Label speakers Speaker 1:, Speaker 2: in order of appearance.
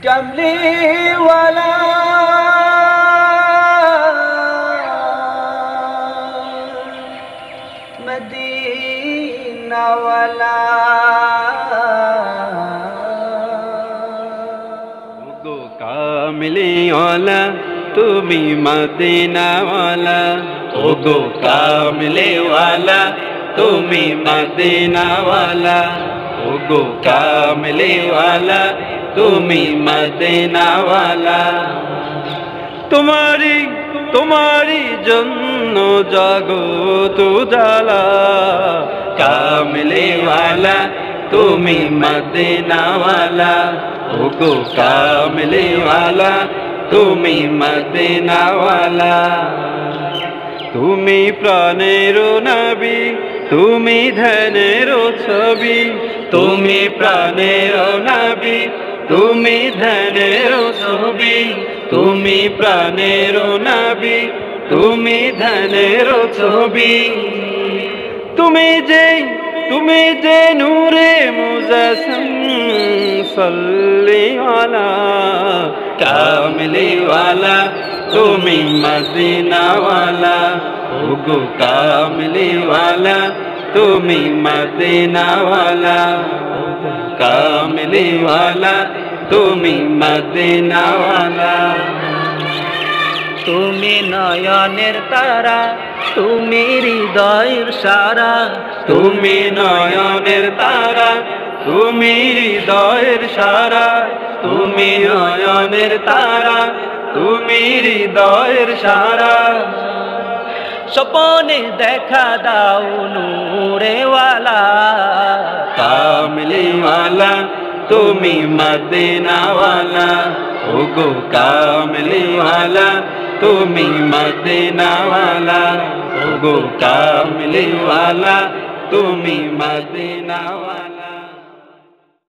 Speaker 1: कमली वाला मदीना वाला
Speaker 2: गो कामली वाला तुमी मदीना वाला ओ गो कामली वाला तुमी मदीना वाला ओ गो कामली वाला तुमी मदीना वाला तुम्हारी तुम्हारी जन्नो जगत उजाला कामली वाला तुमी मदीना वाला ओ गो कामली वाला तुमी मदीना वाला तुमी प्राणेरो नबी तुमी धनेरो छवि तुमी प्राणेरो नबी तुमी धनेरो छवि तुमी प्राणेरो नबी तुमी धनेरो छवि तुमी जे नूरे मुजस्सम सल्ली वाला कामली वाला तुमी मदीना वाला ओ गो कामली वाला तुमी मदीना वाला कामली वाला तुमी मदीना वाला
Speaker 1: তুমি নয়নের তারা তুমি হৃদয়ের সারা
Speaker 2: তুমি নয়নের তারা তুমি হৃদয়ের সারা তুমি নয়নের তারা তুমি হৃদয়ের সারা
Speaker 1: স্বপনে দেখা দাও নূরেওয়ালা
Speaker 2: কামলি वाला তুমি মদিনা वाला ओ गो कामली वाला তুমি मदीना वाला ओ गो कामली वाला তুমি मदीना वाला।